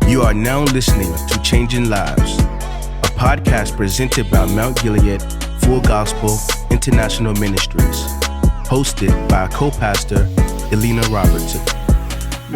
You are now listening to Changing Lives, a podcast presented by Mount Gilead Full Gospel International Ministries, hosted by co-pastor Elena Robertson.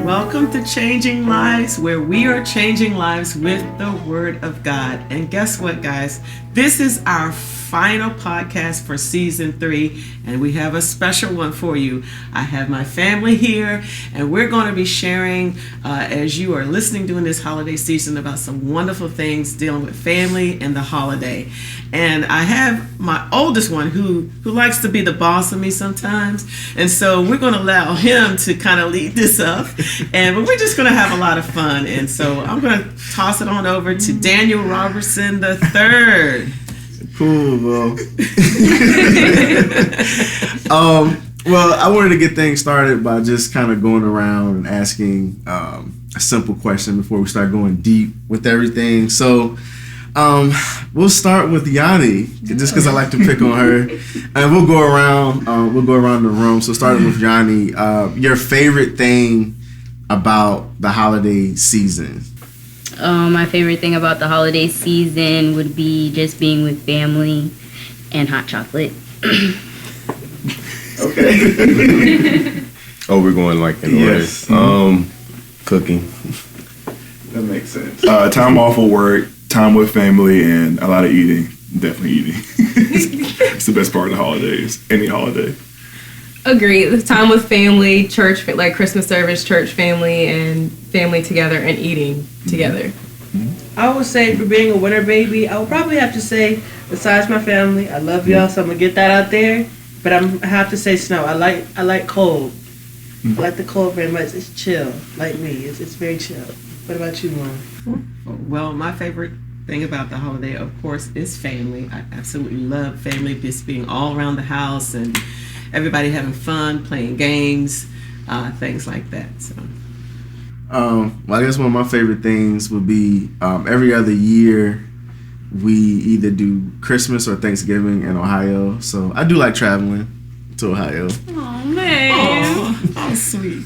Welcome to Changing Lives, where we are changing lives with the Word of God. And guess what, guys? This is our final podcast for season 3, and we have a special one for you. I have my family here, and we're going to be sharing, as you are listening during this holiday season, about some wonderful things dealing with family and the holiday. And I have my oldest one who likes to be the boss of me sometimes, and so we're going to allow him to kind of lead this up, but we're just going to have a lot of fun. And so I'm going to toss it on over to Daniel Robertson III. Cool, bro. Well, I wanted to get things started by just kind of going around and asking a simple question before we start going deep with everything. So we'll start with Yanni, just because I like to pick on her, and we'll go around the room. So starting with Yanni, your favorite thing about the holiday season? My favorite thing about the holiday season would be just being with family and hot chocolate. Okay. Oh, we're going like in Yes. order. Cooking. That makes sense. Time off of work, time with family, and a lot of eating. Definitely eating. It's the best part of the holidays. Any holiday. Agree. The time with family, church, like Christmas service, church family, and family together and eating together. I would say, for being a winter baby, I would probably have to say, besides my family, I love y'all, so I'm gonna get that out there. But I have to say snow. I like cold. I like the cold very much. It's chill, like me. It's very chill. What about you, Mom? Well, my favorite thing about the holiday, of course, is family. I absolutely love family, just being all around the house and everybody having fun, playing games, things like that. So, Well, I guess one of my favorite things would be every other year we either do Christmas or Thanksgiving in Ohio. So I do like traveling to Ohio. Oh, man. oh, sweet.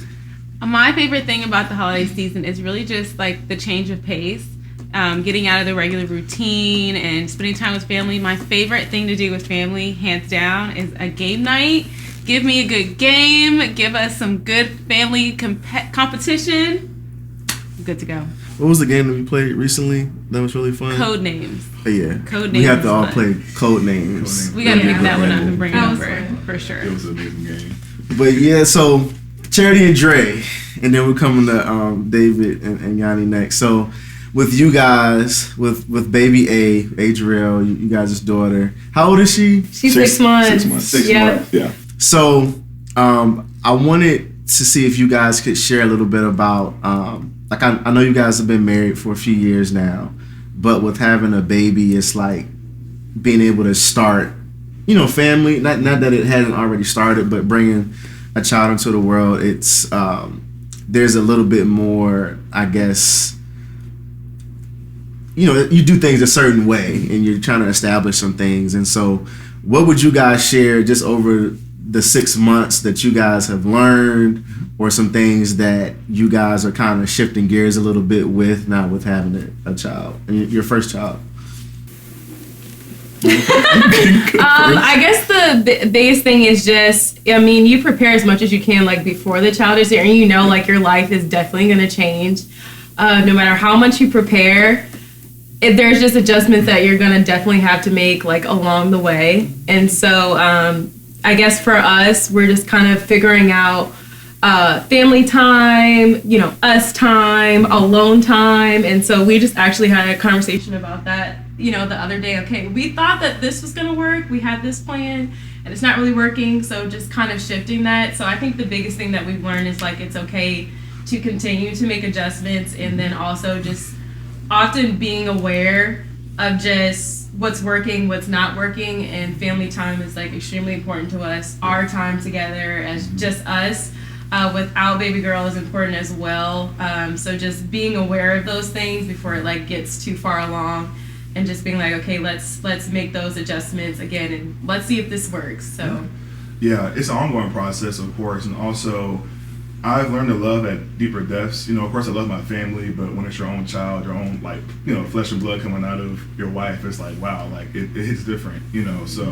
My favorite thing about the holiday season is really just like the change of pace, getting out of the regular routine and spending time with family. My favorite thing to do with family, hands down, is a game night. Give me a good game. Give us some good family competition. Good to go. What was the game that we played recently that was really fun? Code names. Oh, yeah. Code we names. have to all fun. play code names. We got to pick that one up and bring it That was over fun. for sure. It was an amazing game. But yeah, so Charity and Dre, and then we're coming to David and Yanni next. So with you guys, with baby Adriel, you guys' daughter, how old is she? She's 6 months. 6 months. 6 Yeah. months. Yeah. So I wanted to see if you guys could share a little bit about, I know you guys have been married for a few years now, but with having a baby, it's like being able to start, family, not that it hadn't already started, but bringing a child into the world, it's, there's a little bit more, I guess, you do things a certain way and you're trying to establish some things. And so what would you guys share just over the 6 months that you guys have learned, or some things that you guys are kind of shifting gears a little bit with now with having a child, your first child? I guess the biggest thing is just, you prepare as much as you can, like, before the child is there, and like, your life is definitely going to change. No matter how much you prepare, if there's just adjustments that you're going to definitely have to make, like, along the way. And so I guess for us, we're just kind of figuring out family time, us time, alone time. And so we just actually had a conversation about that, the other day. Okay, we thought that this was going to work. We had this plan and it's not really working. So just kind of shifting that. So I think the biggest thing that we've learned is, like, it's okay to continue to make adjustments, and then also just often being aware of just what's working, what's not working, and family time is, like, extremely important to us. Our time together as just us without baby girl is important as well. So just being aware of those things before it, like, gets too far along, and just being like, okay, let's make those adjustments again, and let's see if this works. So Yeah, it's an ongoing process, of course, and also I've learned to love at deeper depths. Of course, I love my family, but when it's your own child, your own flesh and blood coming out of your wife, it's like wow, like it hits different. So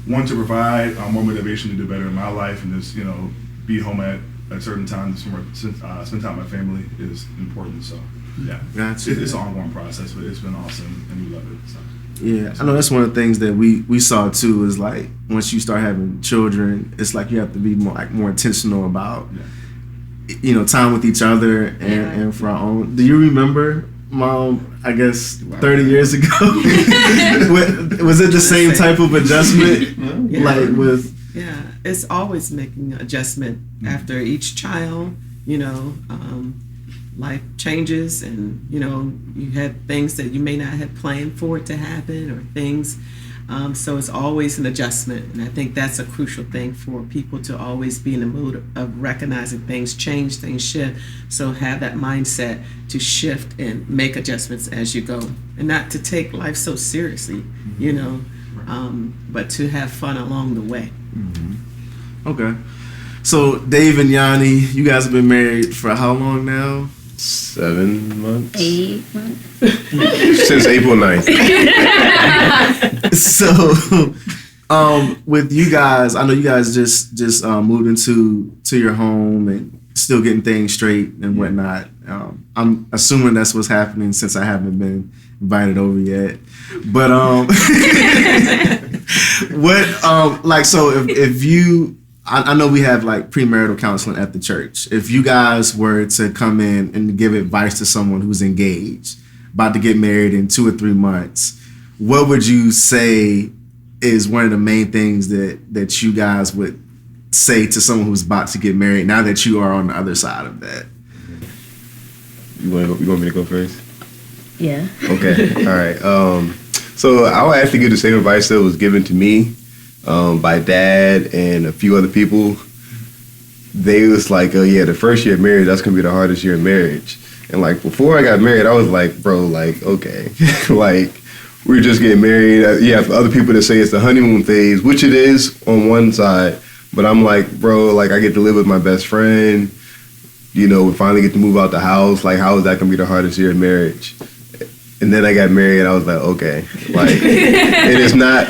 want to provide more motivation to do better in my life, and just be home at a certain time, spend time with my family is important. So yeah, gotcha. It's an ongoing process, but it's been awesome, and we love it. So. Yeah, I know that's one of the things that we saw too. Is like once you start having children, it's like you have to be more intentional about time with each other and for our own. Do you remember, Mom? I guess 30 years ago, was it the same type of adjustment? It's always making an adjustment after each child. Life changes, and you had things that you may not have planned for it to happen, or things. So it's always an adjustment, and I think that's a crucial thing for people to always be in the mood of recognizing things change, things shift. So have that mindset to shift and make adjustments as you go, and not to take life so seriously, but to have fun along the way. Mm-hmm. Okay. So Dave and Yanni, you guys have been married for how long now? 7 months. 8 months. Since April 9th. So, with you guys, I know you guys just moved into your home and still getting things straight and whatnot. I'm assuming that's what's happening since I haven't been invited over yet. But if you, I know we have like premarital counseling at the church. If you guys were to come in and give advice to someone who's engaged, about to get married in 2 or 3 months, what would you say is one of the main things that you guys would say to someone who's about to get married now that you are on the other side of that? You want me to go first? Yeah. Okay. All right. So I would actually give the same advice that was given to me by Dad and a few other people. They was like, oh yeah, the first year of marriage, that's gonna be the hardest year of marriage. And like before I got married, I was like, bro, like okay, like we're just getting married. You have other people that say it's the honeymoon phase, which it is on one side, but I'm like, bro, like I get to live with my best friend. We finally get to move out the house. Like, how is that gonna be the hardest year of marriage? And then I got married, and I was like, okay, like it is not.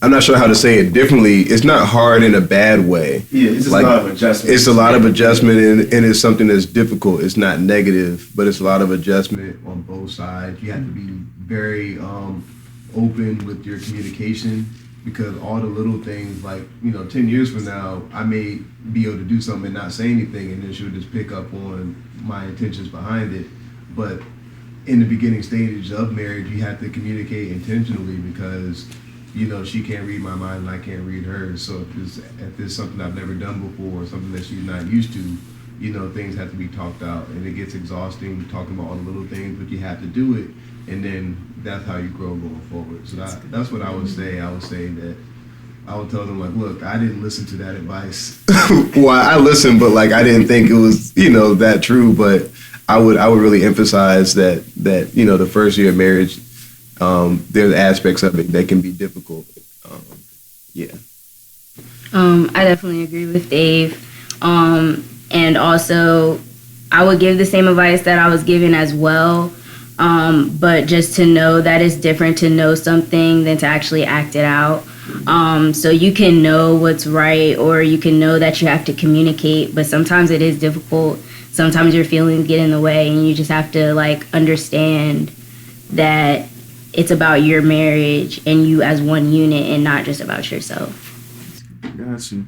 I'm not sure how to say it differently. It's not hard in a bad way. Yeah, it's just like, a lot of adjustment. It's a lot of adjustment, and it's something that's difficult. It's not negative, but it's a lot of adjustment on both sides. You have to be very open with your communication, because all the little things, like 10 years from now, I may be able to do something and not say anything, and then she'll just pick up on my intentions behind it. But in the beginning stages of marriage, you have to communicate intentionally, because she can't read my mind and I can't read hers. So if it's something I've never done before, or something that she's not used to, things have to be talked out, and it gets exhausting talking about all the little things, but you have to do it, and then that's how you grow going forward. So that's what I would say. I would say that I would tell them, like, look, I didn't listen to that advice. Well, I listened, but like I didn't think it was that true. But I would really emphasize that the first year of marriage, there's aspects of it that can be difficult. I definitely agree with Dave. And also, I would give the same advice that I was given as well. But just to know that it's different to know something than to actually act it out. So you can know what's right, or you can know that you have to communicate, but sometimes it is difficult. Sometimes your feelings get in the way, and you just have to understand that it's about your marriage and you as one unit, and not just about yourself. Got you.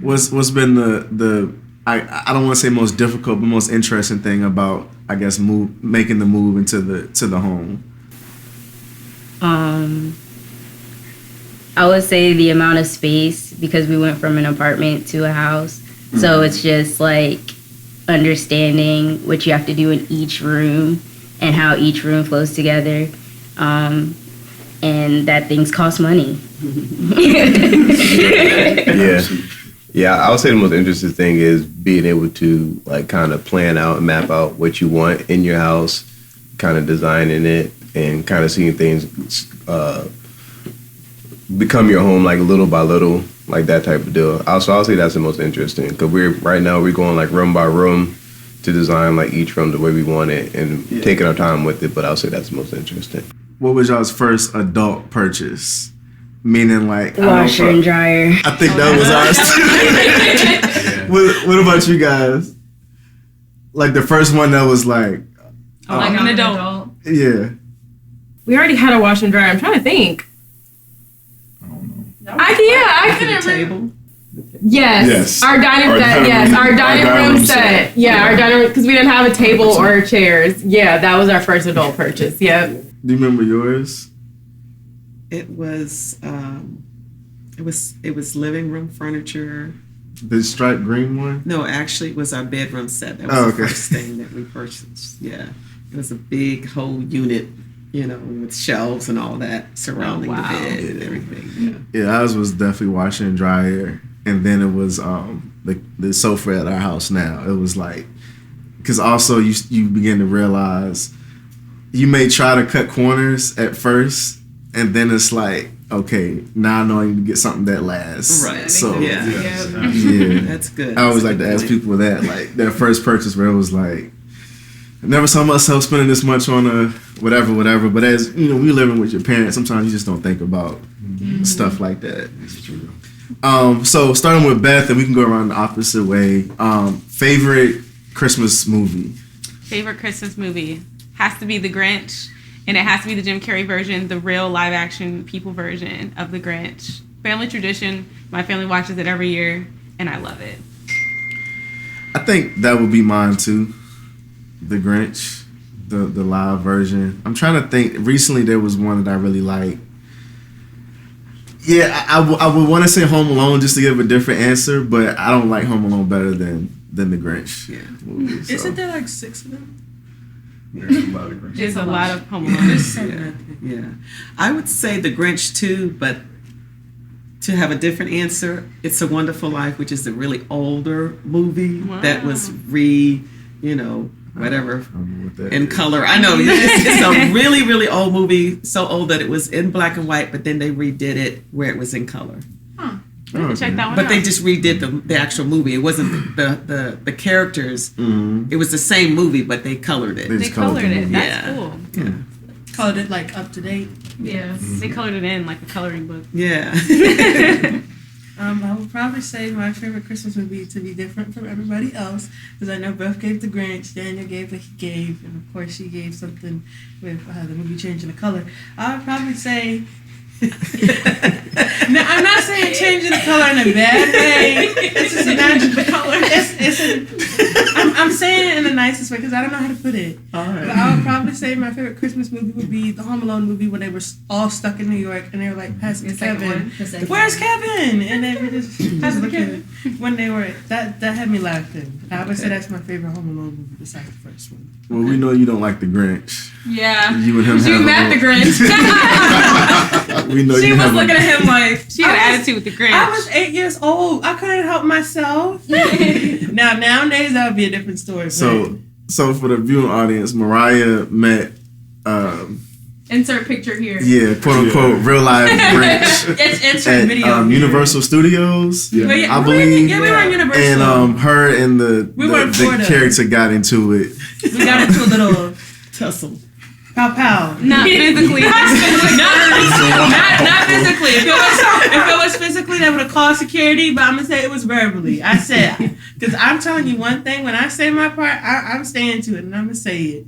What's been the I don't want to say most difficult, but most interesting thing about, I guess, making the move into the home? I would say the amount of space, because we went from an apartment to a house. Mm-hmm. So it's just understanding what you have to do in each room and how each room flows together. And that things cost money. Yeah, I would say the most interesting thing is being able to kind of plan out and map out what you want in your house, kind of designing it, and kind of seeing things become your home little by little. like that type of deal. So I'll say that's the most interesting because we're going like room by room to design like each room the way we want it and taking our time with it. But I'll say that's the most interesting. What was y'all's first adult purchase? Meaning like Washer and dryer. I think that was ours too. What about you guys? Like the first one that was like Like an adult. Yeah. We already had a wash and dryer. I'm trying to think. I don't know. I couldn't Table. Yes. Our dining set. Yes, our dining room set. Yeah, our dining room because we didn't have a table or chairs. Yeah, that was our first adult purchase. Yep. Do you remember yours? It was living room furniture. The striped green one? No, actually, it was our bedroom set. That was the first thing that we purchased. Yeah, it was a big whole unit, with shelves and all that surrounding the bed and everything. Yeah, ours was definitely washer and dryer, and then it was the sofa at our house. Now it was like, because also you begin to realize you may try to cut corners at first, and then it's like, okay, now I know I need to get something that lasts. Right. So yeah, that's good. I always like to ask people that, like their first purchase, where it was like, I never saw myself spending this much on a whatever. But as we living with your parents, sometimes you just don't think about stuff like that. It's true. So starting with Beth, and we can go around the opposite way. Favorite Christmas movie? Favorite Christmas movie has to be The Grinch. And it has to be the Jim Carrey version, the real live-action people version of The Grinch. Family tradition. My family watches it every year, and I love it. I think that would be mine too. The Grinch, the live version. I'm trying to think. Recently, there was one that I really liked. Yeah, I would want to say Home Alone just to give a different answer, but I don't like Home Alone better than The Grinch. Yeah. Movie, so. Isn't there like 6 of them? There's a lot of Grinch. There's a lot of Home Alone. Yeah. I would say The Grinch too, but to have a different answer, It's a Wonderful Life, which is a really older movie that was whatever in color. I know it's a really, really old movie, so old that it was in black and white, but then they redid it where it was in color. Check that one But out. they just redid the actual movie. It wasn't the characters. It was the same movie, but they colored it. They colored it. That's Yeah. cool. Yeah. Colored it like up to date. Yeah. They colored it in like a coloring book. Yeah. I would probably say my favorite Christmas movie to be different from everybody else, because I know Beth gave The Grinch, Daniel gave what he gave, and of course she gave something with the movie changing the color. I would probably say. No, I'm not saying changing the color in a bad way. It's just imagine the color. I'm saying it in the nicest way because I don't know how to put it. All right. But I would probably say my favorite Christmas movie would be the Home Alone movie when they were all stuck in New York and they were like passing Kevin. Where's Kevin? And they were just looking when they were that had me laughing. I would say that's my favorite Home Alone movie besides the first one. Well, we know you don't like The Grinch. Yeah. You and him. You met The Grinch. We know She you was have looking at him like she had an attitude with The Grinch. I was 8 years old. I couldn't help myself. Now nowadays that would be a different story. So for the viewing audience, Mariah met Insert picture here. quote unquote real life Grinch It's insert at video. Universal Studios, Yeah. I believe. Yeah, we were in Universal. And her and We were in the Florida. character got into it. We got into a little Tussle. pow pow. Not physically. Not physically. If it was physically, that would have called security. But I'm gonna say it was verbally. I said, because I'm telling you one thing. When I say my part, I'm staying to it, and I'm gonna say it.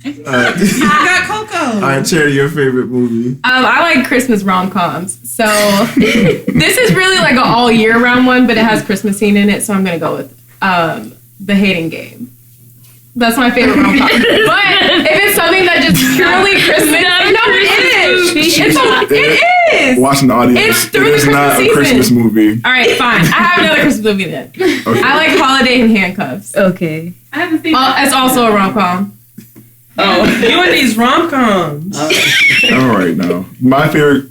I got Coco. All right, Cherry, your favorite movie? I like Christmas rom-coms. So this is really like an all year round one, but it has Christmas scene in it. So I'm going to go with The Hating Game. That's my favorite rom-com. But if it's something that just purely Christmas, it is. Watching the audience. It's through it the is Christmas not a season. Christmas movie. All right, fine. I have another Christmas movie then. Okay. I like Holiday in Handcuffs. Okay. I haven't seen that. It's also a rom-com. Oh, you and these rom-coms. All right, now my favorite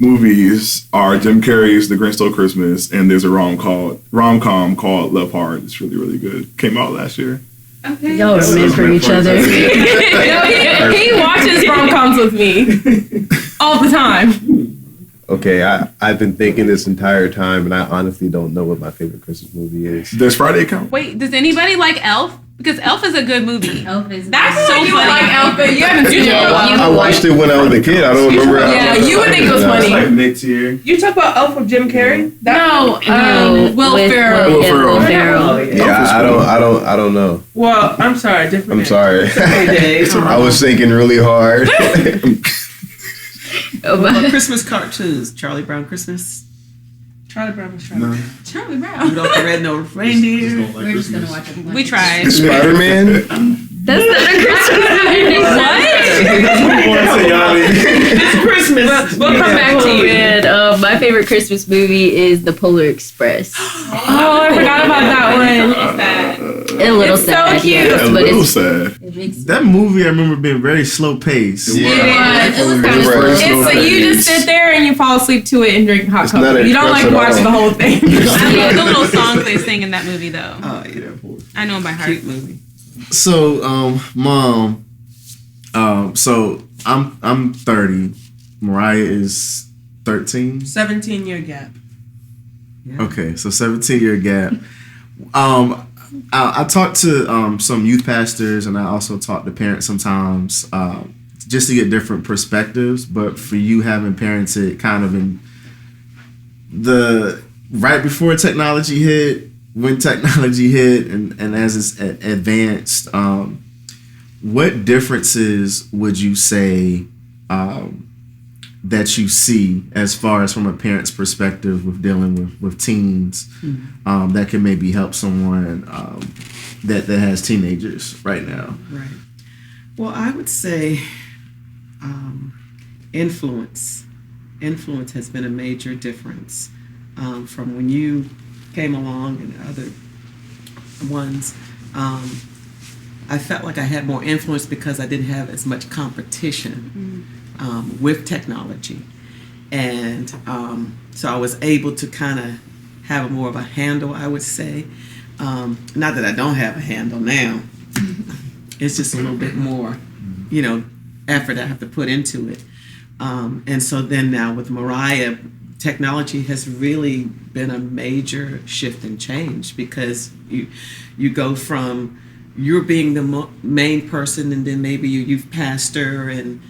movies are Jim Carrey's The Grinch Stole Christmas, and there's a rom-com called Love Hard. It's really, really good. Came out last year. Okay. Y'all are meant for each other. He watches rom-coms with me all the time. Okay, I've been thinking this entire time, and I honestly don't know what my favorite Christmas movie is. Does Friday count? Wait, does anybody like Elf? Because Elf is a good movie. Elf is That's so You funny. would like Elf, but you haven't seen it. I watched it when I was a kid. I don't remember. Yeah, you would think it was funny. Like mid-tier. You talk about Elf with Jim Carrey? No, Will with Ferrell. Will Ferrell. Oh, Yeah, I don't know. Well, I'm sorry. Different. I'm sorry. Days. I was thinking really hard. Well, Christmas cartoons, Charlie Brown Christmas, Charlie Brown was trying. No. Charlie Brown. Rudolph the Red-Nosed Reindeer. We're just gonna watch it. We tried. Spider-Man. That's not a Christmas movie. It's Christmas. We'll come back to you. And my favorite Christmas movie is The Polar Express. Oh, I forgot about that one. A little It's so sad, cute. yes, A but little it's sad. it makes That movie, I remember being very slow paced. It was kind of Right. It's so you just sit there and you fall asleep to it and drink hot It's not cocoa. a You don't like express watch at the all. whole thing. I love the little songs they sing in that movie, though. Oh, yeah. I know them by heart. Cute movie. So, Mom, so I'm 30. Mariah is 13. 17-year gap. Okay, so 17-year gap. I talked to some youth pastors, and I also talk to parents sometimes, just to get different perspectives. But for you having parented kind of in the right before technology hit, when technology hit, and as it's advanced, what differences would you say that you see as far as from a parent's perspective with dealing with teens that can maybe help someone that has teenagers right now? Right. Well, I would say influence. Influence has been a major difference from when you came along and other ones. I felt like I had more influence because I didn't have as much competition with technology. And so I was able to kind of have more of a handle, I would say. Not that I don't have a handle now. It's just a little bit more, effort I have to put into it. And so then now with Mariah, technology has really been a major shift and change, because you go from you're being the main person, and then maybe your youth pastor and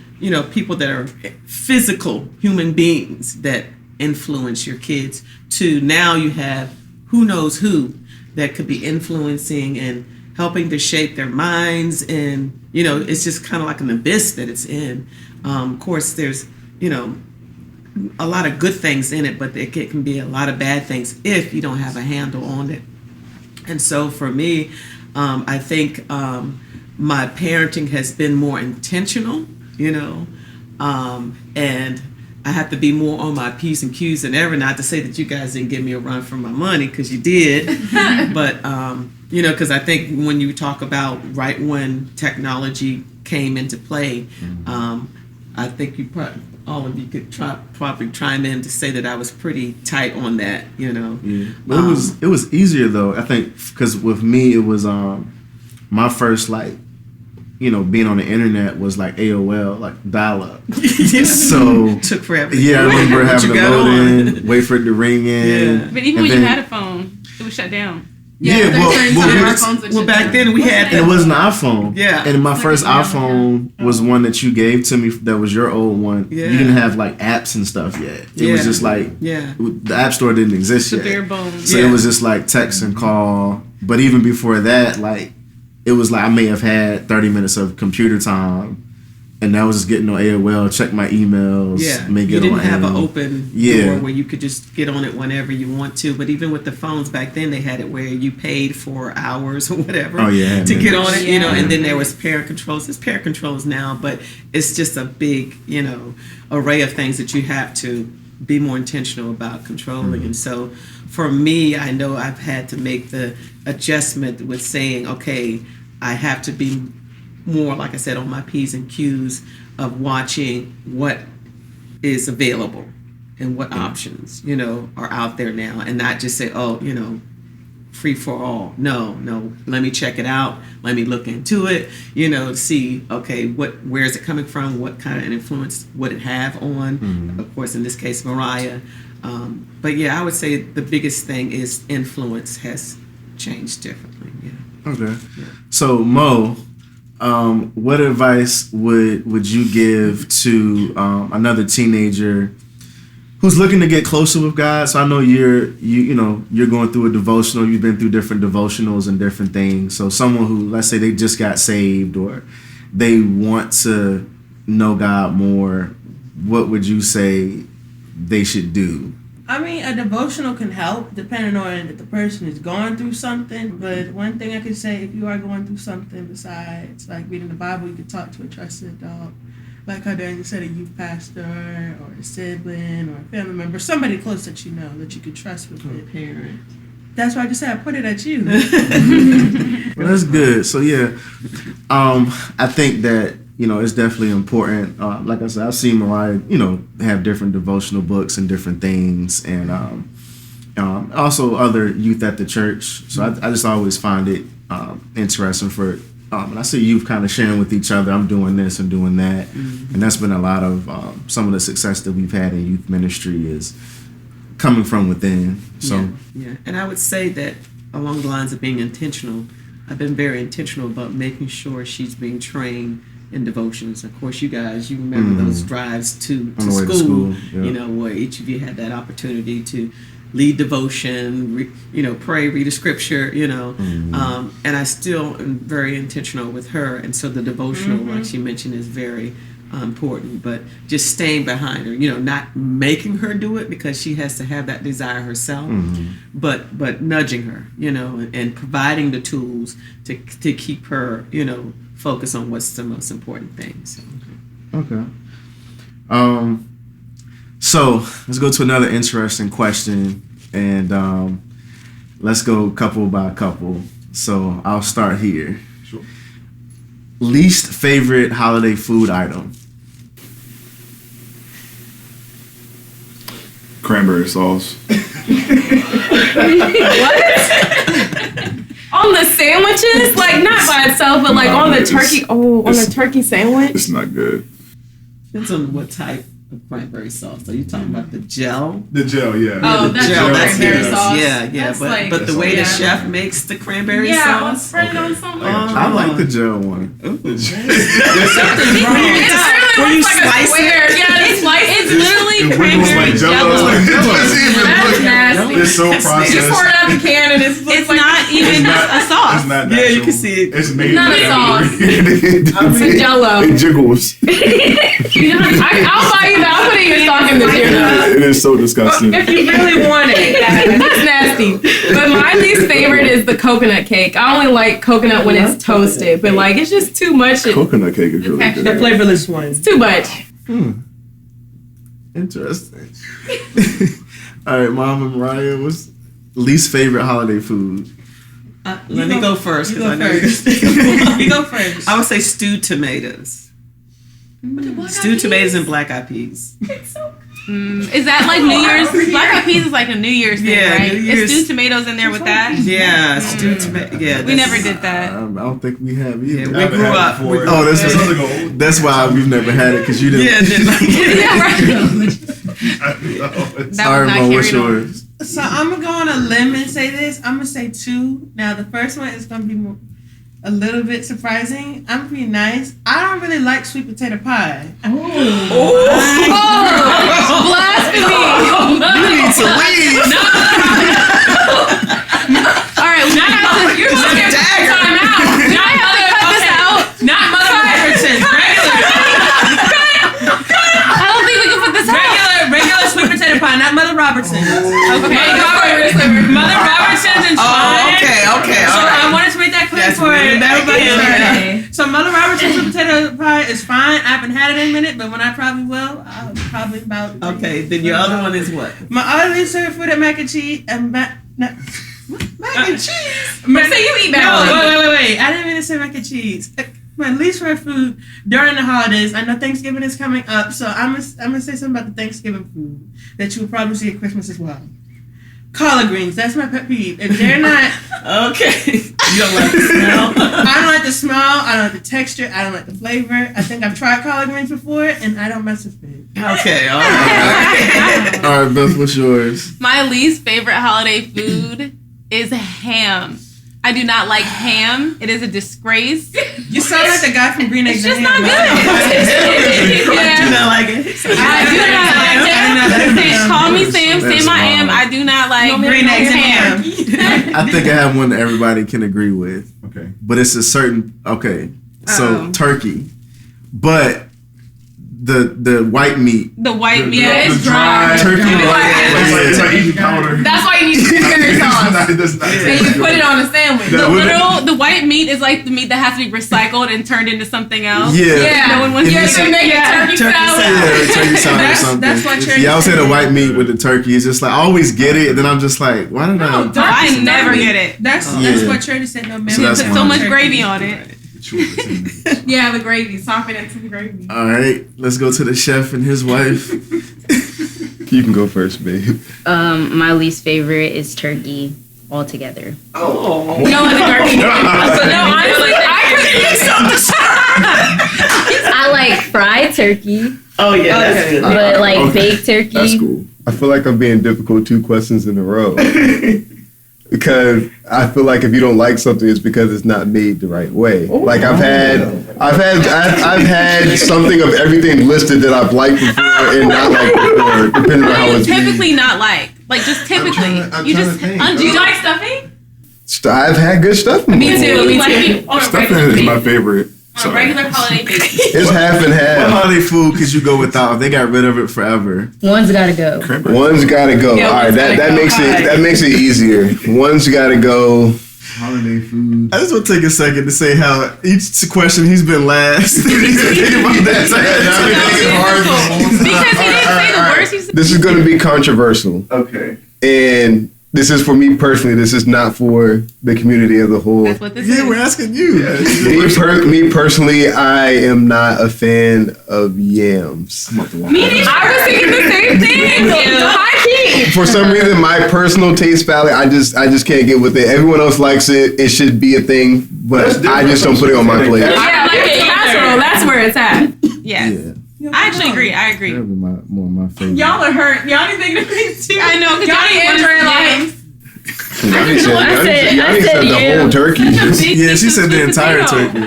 people that are physical human beings that influence your kids, to now you have who knows who that could be influencing and helping to shape their minds. And it's just kind of like an abyss that it's in. Of course there's a lot of good things in it, but it can be a lot of bad things if you don't have a handle on it. And so for me, I think my parenting has been more intentional, and I have to be more on my P's and Q's than ever. Not to say that you guys didn't give me a run for my money, because you did, but because I think when you talk about right when technology came into play, I think all of you could probably chime in to say that I was pretty tight on that, Yeah. But it was easier though, I think, because with me it was my first being on the internet was like AOL, like dial-up. So took forever. Yeah, I remember having to load in, wait for it to ring in. Yeah. But even when you had a phone, it was shut down. Yeah, well, back then we had. And it wasn't an iPhone. Yeah. And my first iPhone was one that you gave to me. That was your old one. Yeah. You didn't have like apps and stuff yet. It was just like the App Store didn't exist The yet. bare bones. So it was just like text and call. But even before that, like it was like I may have had 30 minutes of computer time. And I was just getting on AOL, check my emails. Yeah, may you get didn't on have an Amazon. open Yeah. door where you could just get on it whenever you want to. But even with the phones back then, they had it where you paid for hours or whatever Oh, yeah, to man. get on it, Yeah. and then there was parent controls. There's parent controls now, but it's just a big, array of things that you have to be more intentional about controlling. And so for me, I know I've had to make the adjustment with saying, okay, I have to be more, like I said, on my P's and Q's of watching what is available and what options, are out there now, and not just say, oh, free for all. No, let me check it out. Let me look into it, see, okay, where is it coming from? What kind of influence would it have on, of course, in this case, Mariah. But yeah, I would say the biggest thing is influence has changed differently. Yeah. Okay. Yeah. So Mo, what advice would you give to another teenager who's looking to get closer with God? So I know you're going through a devotional. You've been through different devotionals and different things. So someone who, let's say, they just got saved or they want to know God more, what would you say they should do? I mean, a devotional can help depending on if the person is going through something. But one thing I could say, if you are going through something besides like reading the Bible, you could talk to a trusted adult. Like how Daniel said, a youth pastor or a sibling or a family member, somebody close that you know that you could trust with it. Parent. That's why I just said I put it at you. Well, that's good. So yeah, I think that it's definitely important. Like I said, I've seen Mariah, have different devotional books and different things, and also other youth at the church. So I just always find it interesting for. And I see youth kind of sharing with each other, I'm doing this and doing that. And that's been a lot of some of the success that we've had in youth ministry is coming from within. So yeah. And I would say that along the lines of being intentional, I've been very intentional about making sure she's being trained in devotions. Of course, you guys, you remember those drives to school, yeah. Where each of you had that opportunity to lead devotion, pray, read a scripture, and I still am very intentional with her. And so the devotional, like she mentioned, is very important, but just staying behind her, not making her do it because she has to have that desire herself, but nudging her, and providing the tools to keep her, focus on what's the most important thing. So. Okay. So let's go to another interesting question, and let's go couple by couple. So I'll start here. Sure. Least favorite holiday food item? Cranberry sauce. On the sandwiches, like not by itself, but like on the turkey. On the turkey sandwich. It's not good. Depends on what type of cranberry sauce. Are you talking about the gel? The gel, yeah. Oh, that's gel, cranberry sauce. Yeah. That's like- but the way the Yeah. chef makes the cranberry Yeah, sauce. spread it on something. I like the gel one. There's something It wrong. really When you looks like a slice square. Yeah, it's literally It wiggles cranberry like Jell-O. jello. It's like Jell-O. That's nasty. It's so processed. You pour it out the can and it's It's not even a sauce. It's not Yeah, you natural. can see it. It's made Not a sauce. It's It's jello. It jiggles. I'll buy you that. I'll put it in your stocking this year. It is so disgusting. If you really want it. That's nasty. But my least favorite is the coconut cake. I only like coconut when it's toasted, but like it's just too much. Coconut cake is really The good. flavorless one. It's too much. Interesting. All right, Mom and Mariah, what's least favorite holiday food? Let me go first. You 'cause go I know first. You go first. I would say stewed tomatoes. Stewed tomatoes and black eyed peas. Is that like New Year's? Black eyed peas is like a New Year's thing, Yeah, right? New Year's. Is stewed tomatoes in there with that? Yeah, stewed tomato. Yeah, We never did that. I don't think we have Yeah, either. we grew up. Oh, that's why we've never had it because you didn't. Yeah, didn't like it. Yeah, right. That All was right, not Mo, what's carried on. yours? So I'm gonna go on a limb and say this. I'm gonna say 2. Now the first one is gonna be a little bit surprising. I'm gonna be nice. I don't really like sweet potato pie. Blasphemy. You need to leave. All right, now I have to, you're going to get time out. Now I have to cut this out. Not Mother Robertson. I don't think we can put this out. Regular sweet potato pie, not Mother Robertson. Okay, Mother Robertson's is fine. Okay. So All right. I wanted to make that clear That's for really everybody. okay. So Mother Robertson's sweet potato pie is fine. I haven't had it in a minute, but when I probably will, I'll probably about. Okay, then your other one is what? My other favorite food at mac and cheese and Mac and cheese. Say you eat No, macaroni. wait. I didn't mean to say mac and cheese. My least favorite food during the holidays. I know Thanksgiving is coming up, so I'm gonna say something about the Thanksgiving food that you will probably see at Christmas as well. Collard greens, that's my pet peeve. If they're not Okay. You don't like the smell? I don't like the smell, I don't like the texture, I don't like the flavor. I think I've tried collard greens before and I don't mess with it. Okay, all right. All right, Beth, what's yours? My least favorite holiday food is ham. I do not like ham. It is a disgrace. You sound like the guy from Green Eggs It's just and not Ham. good. I do not like it. I do not like ham. Call me Sam. Say my am. I do not like Green eggs and ham. I think I have one that everybody can agree with. Okay. But it's a certain so Uh-oh. turkey. But the white meat. The white meat. Yeah, it's dry. Turkey It's like eating powder. That's why you need cranberry sauce. It does not And taste you good. put it on a sandwich. The white meat is like the meat that has to be recycled and turned into something else. Yeah. No one wants Yeah, to so make it turkey salad. Yeah, turkey salad or something. That's why church I would say the white meat with the turkey is just like I always get it, and then I'm just like, why did I? I never get it. That's Yeah. what Trader said. No man. So that's Put one. so much gravy on it. Yeah, the gravy. Soften it to the gravy. All right, let's go to the chef and his wife. You can go first, babe. My least favorite is turkey altogether. Oh. You don't like the turkey? No, honestly, I like fried turkey, Oh yeah, that's good. but like Okay. baked turkey. That's cool. I feel like I'm being difficult 2 questions in a row. Because I feel like if you don't like something, it's because it's not made the right way. Like I've had something of everything listed that I've liked before and not liked before, depending on how What do you it's made. typically not like? Like just typically. I'm You trying just to think. undo. do you like stuffing? I've had good stuff. Me too. Me Like too. On a Stuffing regular is my basis. favorite. On a regular holiday basis. It's half and What half. holiday food could you go without if they got rid of it forever? One's gotta go. One's gotta go. Yeah, All right, one's that gotta go. makes it easier. One's gotta go. Holiday food. I just want to take a second to say how each question he's been last. Think about that. Because he didn't say the words. He said. This is gonna be controversial. Okay. And this is for me personally. This is not for the community as a whole. That's what this Yeah, we're is. asking you. Me personally, I am not a fan of yams. I was thinking the same thing. High key. For some reason, my personal taste palette, I just can't get with it. Everyone else likes it. It should be a thing, but I just don't put it on my plate. Yeah, like a casserole. That's where it's at. Yes. I actually agree. I agree. That would be more of my favorite. Y'all are hurt. Y'all need to think of things too. I know. Because Y'all need Andrea like. Yanni said I said the whole turkey. Yeah, she said the entire turkey.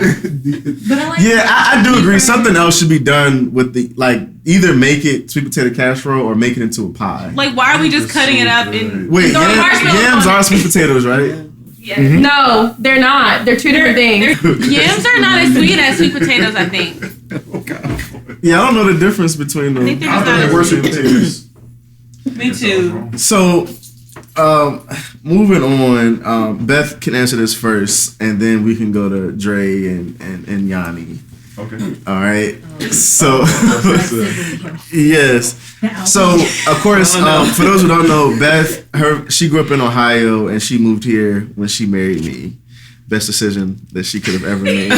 Yeah, I do agree. Something else should be done with the either make it sweet potato casserole or make it into a pie. Like, why are we just cutting it up and? Wait, Throw marshmallows yams on are it. sweet potatoes, right? No, they're not. They're two different things. Yams are not as sweet as sweet potatoes. I think. Yeah, I don't know the difference between them. I think they're I just thought not they as were sweet potatoes. Me too. So, moving on, Beth can answer this first, and then we can go to Dre and Yanni. Okay. All right. So, yes. So, of course, for those who don't know, Beth, she grew up in Ohio, and she moved here when she married me. Best decision that she could have ever made.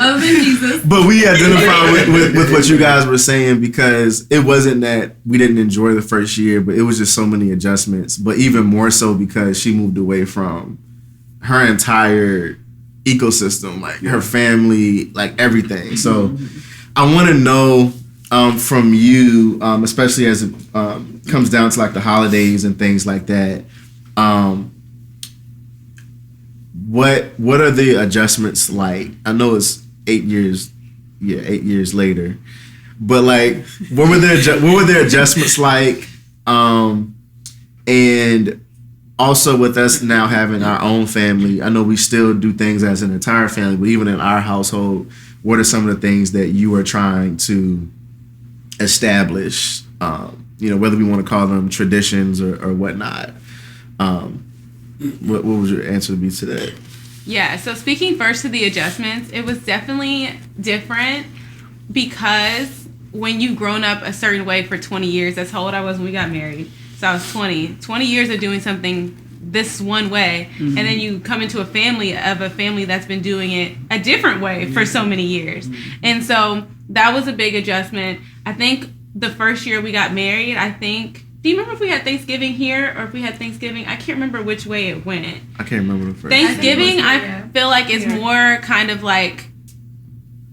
Other than Jesus. But we identify with what you guys were saying because it wasn't that we didn't enjoy the first year, but it was just so many adjustments. But even more so because she moved away from her entire ecosystem, like her family, like everything. So I want to know from you, especially as it comes down to like the holidays and things like that. What are the adjustments like? I know it's 8 years later, but like, what were their adjustments like? And also with us now having our own family, I know we still do things as an entire family, but even in our household, what are some of the things that you are trying to establish? Whether we want to call them traditions or whatnot. What would your answer be to that? Yeah, so speaking first to the adjustments, it was definitely different because when you've grown up a certain way for 20 years, that's how old I was when we got married. So I was 20 years of doing something this one way, and then you come into a family that's been doing it a different way for so many years. And so that was a big adjustment. I think the first year we got married, I think do you remember if we had Thanksgiving here or if we had Thanksgiving? I can't remember which way it went. I can't remember the first. Thanksgiving, I feel like it's more kind of like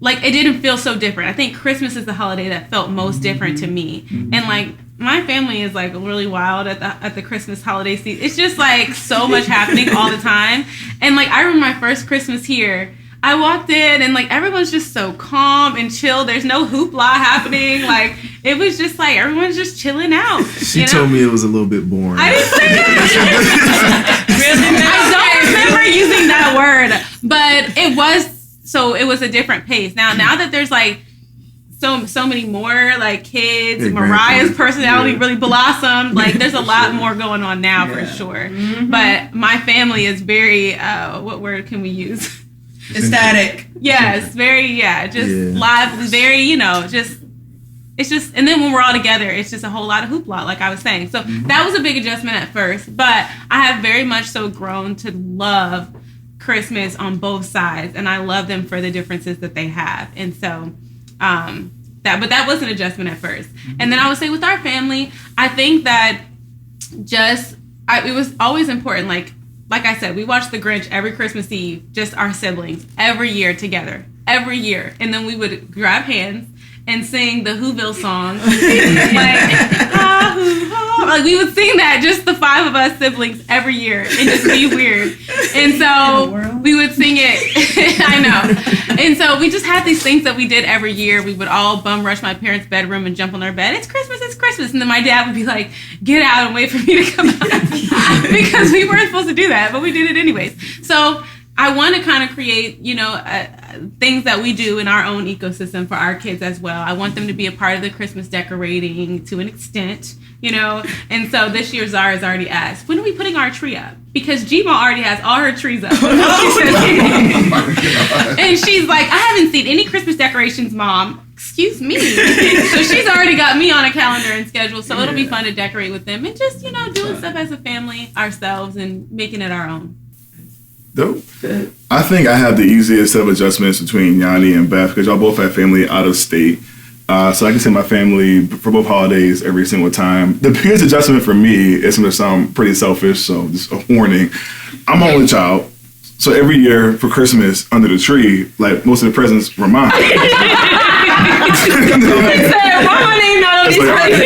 it didn't feel so different. I think Christmas is the holiday that felt most different to me. And like my family is like really wild at the Christmas holiday season. It's just like so much happening all the time. And like I remember my first Christmas here, I walked in and like everyone's just so calm and chill. There's no hoopla happening. Like it was just like everyone's just chilling out. She told me it was a little bit boring. I didn't say that. Really? I don't remember using that word, but it was a different pace. Now that there's like so many more like kids, Mariah's personality really blossomed. Like there's a lot more going on now for sure. Mm-hmm. But my family is very what word can we use? Ecstatic. Yes, very lively, very, it's just, and then when we're all together, it's just a whole lot of hoopla, like I was saying. So that was a big adjustment at first, but I have very much so grown to love Christmas on both sides, and I love them for the differences that they have. And so that was an adjustment at first. And then I would say with our family, I think that it was always important, like I said, we watched The Grinch every Christmas Eve, just our siblings, every year together, every year. And then we would grab hands and sing the Whoville song. Like we would sing that, just the 5 of us siblings every year and just be weird. And so we would sing it. I know. And so we just had these things that we did every year. We would all bum rush my parents' bedroom and jump on their bed. It's Christmas. And then my dad would be like, get out and wait for me to come out. Because we weren't supposed to do that, but we did it anyways. So I want to kind of create, things that we do in our own ecosystem for our kids as well. I want them to be a part of the Christmas decorating to an extent, And so this year Zara's already asked, when are we putting our tree up? Because Gma already has all her trees up. And she's like, I haven't seen any Christmas decorations, Mom. Excuse me. So she's already got me on a calendar and schedule. So it'll be fun to decorate with them and just, doing stuff as a family ourselves and making it our own. Dope. I think I have the easiest of adjustments between Yanni and Beth because y'all both have family out of state. So I can see my family for both holidays every single time. The biggest adjustment for me is going to sound pretty selfish, so just a warning. I'm an only child. So every year for Christmas under the tree, like most of the presents were mine. Here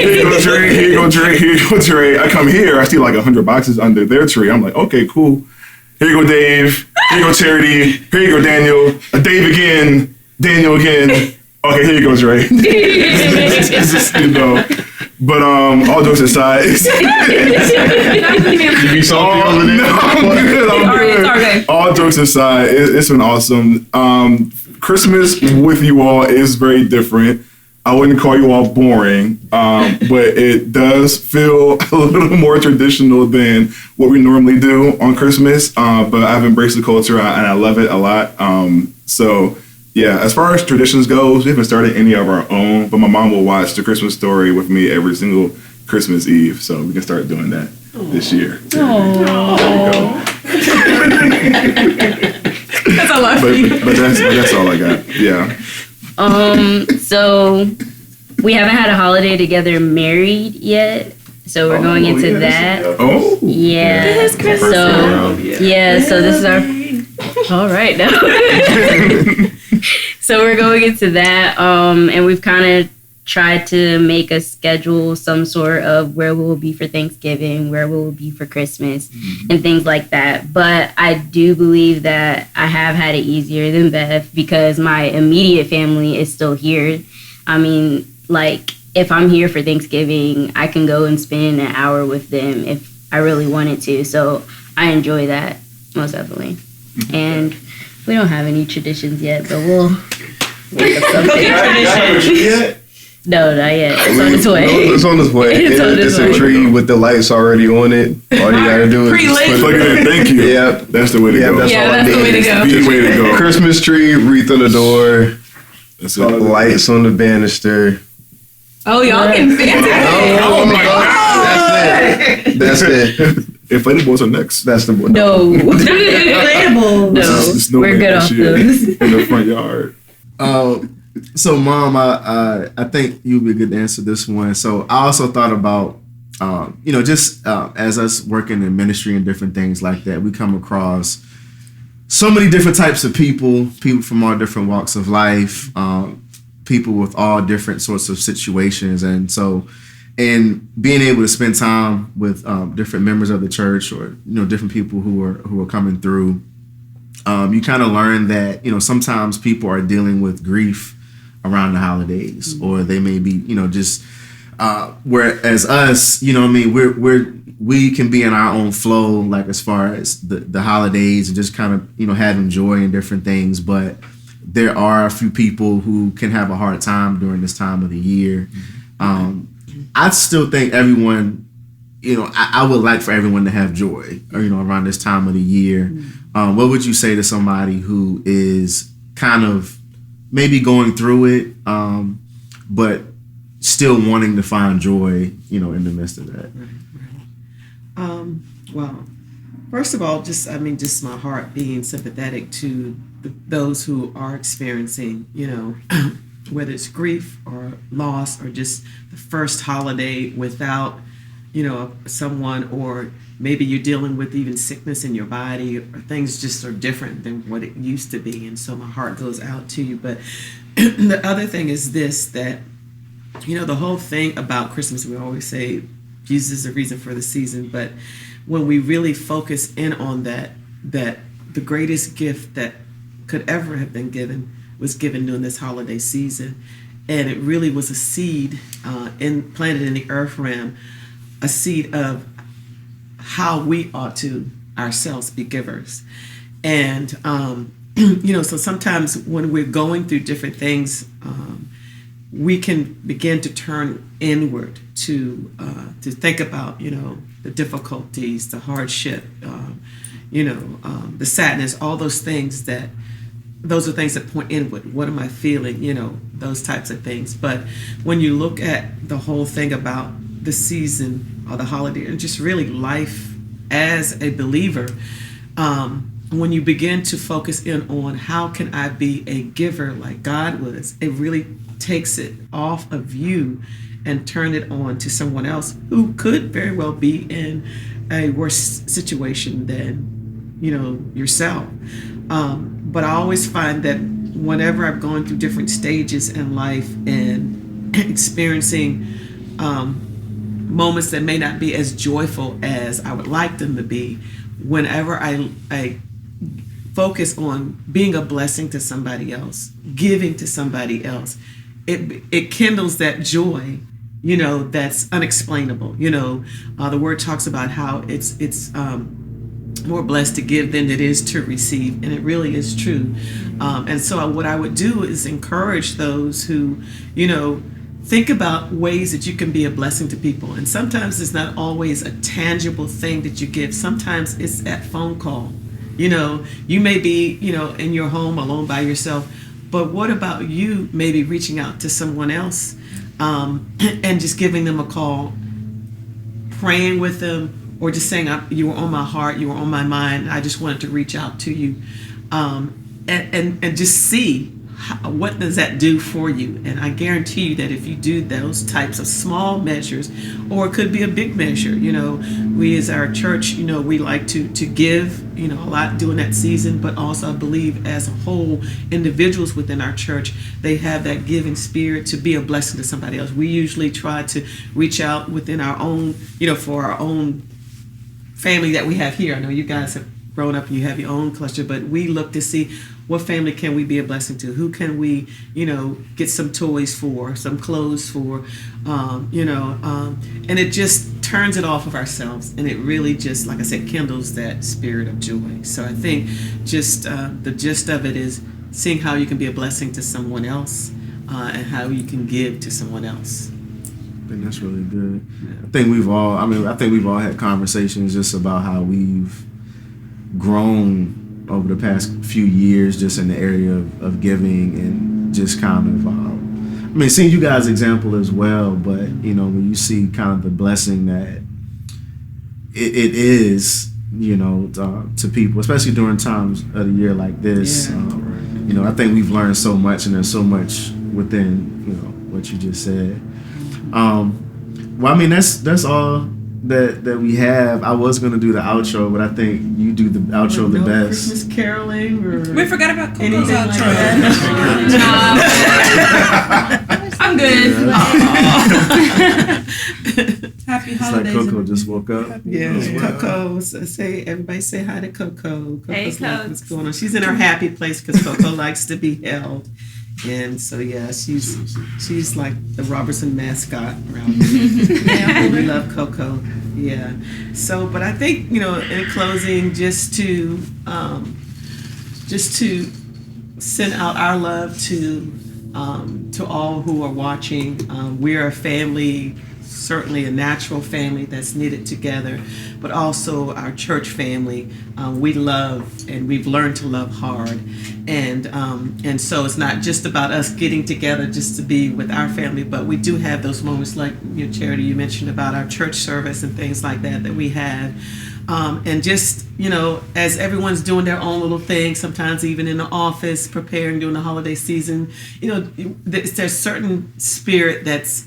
you go, Trey. I come here, I see like 100 boxes under their tree. I'm like, okay, cool. Here you go, Dave. Here you go, Charity. Here you go, Daniel. Dave again. Daniel again. Okay, here you go, Trey. But all jokes aside, you be salty over there. No, I'm good. All jokes aside, it's been awesome. Christmas with you all is very different. I wouldn't call you all boring, but it does feel a little more traditional than what we normally do on Christmas. But I've embraced the culture and I love it a lot. So yeah, as far as traditions goes, we haven't started any of our own, but my mom will watch The Christmas Story with me every single Christmas Eve. So we can start doing that this year. There you go. That's all I but that's all I got. Yeah. So we haven't had a holiday together married yet. So we're going into that. Yeah. So this is our all right now. So we're going into that. And we've kind of tried to make a schedule, some sort of where we will be for Thanksgiving, where we will be for Christmas, and things like that. But I do believe that I have had it easier than Beth because my immediate family is still here. I mean, like, if I'm here for Thanksgiving, I can go and spend an hour with them if I really wanted to. So I enjoy that, most definitely. And we don't have any traditions yet, but we'll think of something. No, not yet. It's on its way. It's on its way. It's a tree with the lights already on it. All you gotta do is just plug it in. Thank you. Yeah, that's the way to go. That's the way to go. The way to go. Christmas tree, wreath on the door, lights on the banister. Oh, y'all getting fancy. Oh my God. That's it. Inflatables are next. That's the one. No. Inflatables. No. We're good off those. In the front yard. So, Mom, I think you'd be good to answer this one. So, I also thought about as us working in ministry and different things like that, we come across so many different types of people from all different walks of life, people with all different sorts of situations. And so, and being able to spend time with different members of the church, or different people who are coming through, you kind of learn that sometimes people are dealing with grief around the holidays, mm-hmm. or they may be just whereas us, we can be in our own flow, like as far as the holidays, and just kind of having joy and different things. But there are a few people who can have a hard time during this time of the year. I still think everyone, I would like for everyone to have joy, around this time of the year. Mm-hmm. What would you say to somebody who is kind of maybe going through it, but still wanting to find joy, in the midst of that? Right. Well, first of all, just my heart being sympathetic to those who are experiencing, whether it's grief or loss, or just the first holiday without, someone, or maybe you're dealing with even sickness in your body, or things just are different than what it used to be. And so my heart goes out to you. But the other thing is this, that the whole thing about Christmas, we always say Jesus is the reason for the season, but when we really focus in on that the greatest gift that could ever have been given was given during this holiday season, and it really was a seed planted in the earth realm, a seed of how we ought to ourselves be givers. And so sometimes when we're going through different things, we can begin to turn inward to think about the difficulties, the hardship, the sadness, all those things those are things that point inward. What am I feeling? Those types of things. But when you look at the whole thing about the season or the holiday, and just really life as a believer, when you begin to focus in on how can I be a giver like God was, it really takes it off of you and turn it on to someone else who could very well be in a worse situation than yourself. But I always find that whenever I've gone through different stages in life and experiencing moments that may not be as joyful as I would like them to be, whenever I focus on being a blessing to somebody else, giving to somebody else, it kindles that joy, that's unexplainable. The word talks about how it's more blessed to give than it is to receive, and it really is true. And so what I would do is encourage those who, think about ways that you can be a blessing to people. And sometimes it's not always a tangible thing that you give. Sometimes it's that phone call. You may be, in your home alone by yourself, but what about you maybe reaching out to someone else and just giving them a call, praying with them, or just saying, you were on my heart, you were on my mind, I just wanted to reach out to you, and just see what does that do for you. And I guarantee you that if you do those types of small measures, or it could be a big measure, we as our church, we like to give, a lot during that season, but also I believe as a whole, individuals within our church, they have that giving spirit to be a blessing to somebody else. We usually try to reach out within our own, for our own family that we have here. I know you guys have grown up and you have your own cluster, but we look to see what family can we be a blessing to? Who can we, get some toys for, some clothes for, and it just turns it off of ourselves, and it really just, like I said, kindles that spirit of joy. So I think just the gist of it is seeing how you can be a blessing to someone else and how you can give to someone else. I think that's really good. I think we've all had conversations just about how we've grown over the past few years just in the area of giving, and just kind of seeing you guys' example as well, but when you see kind of the blessing that it is, to people, especially during times of the year like this. I think we've learned so much, and there's so much within what you just said. Well, I mean, that's all that we have. I was gonna do the outro, but I think you do the outro the best. Christmas caroling, or We forgot about Coco's anything like outro. that. I'm good. Happy It's like holidays. Coco just woke up. Yeah, Coco. Everybody say hi to Coco. Hey, Coco's like, Coco. what's going on? She's in her happy place because Coco likes to be held. And so yeah, she's like the Robertson mascot around here. Yeah, we love Coco. Yeah. So, but I think in closing, just to send out our love to all who are watching. We're a family, certainly a natural family that's knitted together, but also our church family. We love, and we've learned to love hard, and so it's not just about us getting together just to be with our family, but we do have those moments like Charity, you mentioned about our church service and things like that we had. And just, as everyone's doing their own little thing, sometimes even in the office, preparing during the holiday season, there's certain spirit that's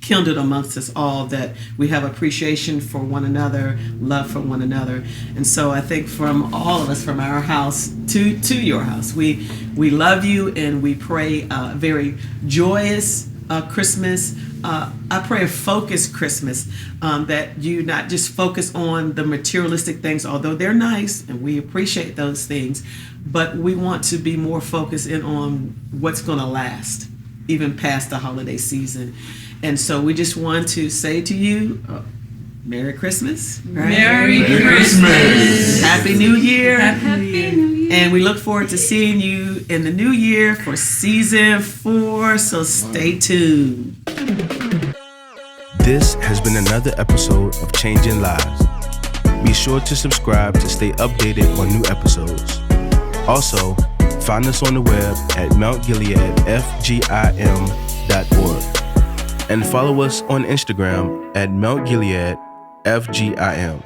kindled amongst us all, that we have appreciation for one another, love for one another. And so I think from all of us, from our house to your house, we love you, and we pray a very joyous Christmas. I pray a focused Christmas, that you not just focus on the materialistic things, although they're nice and we appreciate those things, but we want to be more focused in on what's going to last, even past the holiday season. And so we just want to say to you, Merry Christmas. Right? Merry Christmas. Happy New Year. Happy New Year. And we look forward to seeing you in the new year for season 4. So stay tuned. This has been another episode of Changing Lives. Be sure to subscribe to stay updated on new episodes. Also, find us on the web at mountgileadfgim.org and follow us on Instagram at mountgileadfgim.